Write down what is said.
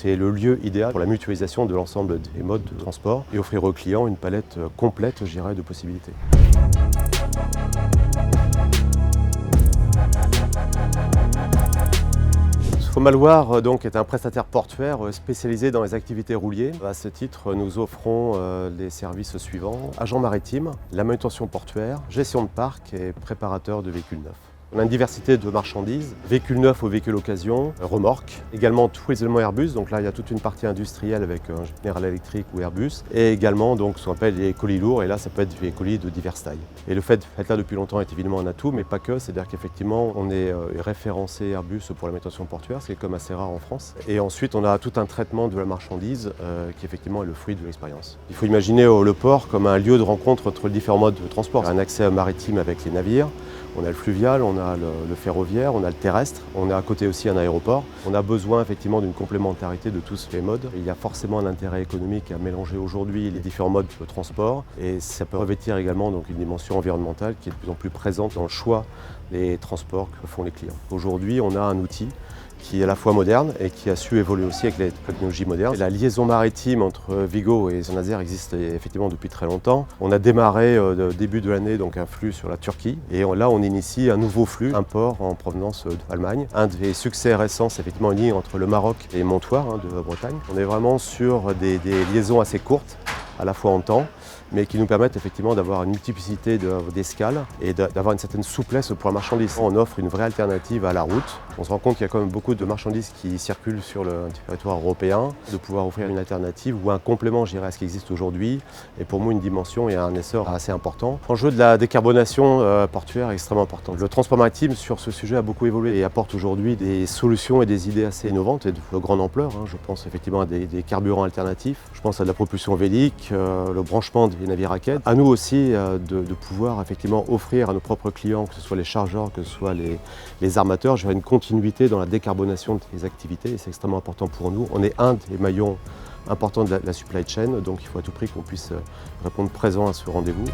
C'est le lieu idéal pour la mutualisation de l'ensemble des modes de transport et offrir aux clients une palette complète, je dirais, de possibilités. Somaloir donc est un prestataire portuaire spécialisé dans les activités rouliers. À ce titre, nous offrons les services suivants: agent maritime, la manutention portuaire, gestion de parc et préparateur de véhicules neufs. On a une diversité de marchandises, véhicules neufs ou véhicules occasion, remorques, également tous les éléments Airbus, donc là il y a toute une partie industrielle avec General Electric ou Airbus, et également donc ce qu'on appelle les colis lourds, et là ça peut être des colis de diverses tailles. Et le fait d'être là depuis longtemps est évidemment un atout, mais pas que, c'est-à-dire qu'effectivement on est référencé Airbus pour la manutention portuaire, ce qui est comme assez rare en France. Et ensuite on a tout un traitement de la marchandise qui effectivement est le fruit de l'expérience. Il faut imaginer le port comme un lieu de rencontre entre les différents modes de transport. Un accès maritime avec les navires, on a le fluvial, on a le ferroviaire, on a le terrestre, on a à côté aussi un aéroport. On a besoin effectivement d'une complémentarité de tous les modes. Il y a forcément un intérêt économique à mélanger aujourd'hui les différents modes de transport, et ça peut revêtir également donc une dimension environnementale qui est de plus en plus présente dans le choix des transports que font les clients. Aujourd'hui, on a un outil qui est à la fois moderne et qui a su évoluer aussi avec les technologies modernes. La liaison maritime entre Vigo et Saint-Nazaire existe effectivement depuis très longtemps. On a démarré début de l'année donc un flux sur la Turquie, et là on initie un nouveau flux, un port en provenance d'Allemagne. Un des succès récents, c'est effectivement une ligne entre le Maroc et Montoire de Bretagne. On est vraiment sur des liaisons assez courtes, à la fois en temps, mais qui nous permettent effectivement d'avoir une multiplicité d'escales et d'avoir une certaine souplesse pour la marchandise. On offre une vraie alternative à la route. On se rend compte qu'il y a quand même beaucoup de marchandises qui circulent sur le territoire européen, de pouvoir offrir une alternative ou un complément, je dirais, à ce qui existe aujourd'hui, et pour moi une dimension et un essor assez important. L'enjeu de la décarbonation portuaire est extrêmement important. Le transport maritime sur ce sujet a beaucoup évolué et apporte aujourd'hui des solutions et des idées assez innovantes et de grande ampleur. Je pense effectivement à des carburants alternatifs, je pense à de la propulsion vélique, le branchement des navires à quai. À nous aussi de pouvoir effectivement offrir à nos propres clients, que ce soit les chargeurs, que ce soit les armateurs, je dirais une continuité dans la décarbonation des activités, et c'est extrêmement important pour nous. On est un des maillons importants de la supply chain, donc il faut à tout prix qu'on puisse répondre présent à ce rendez-vous.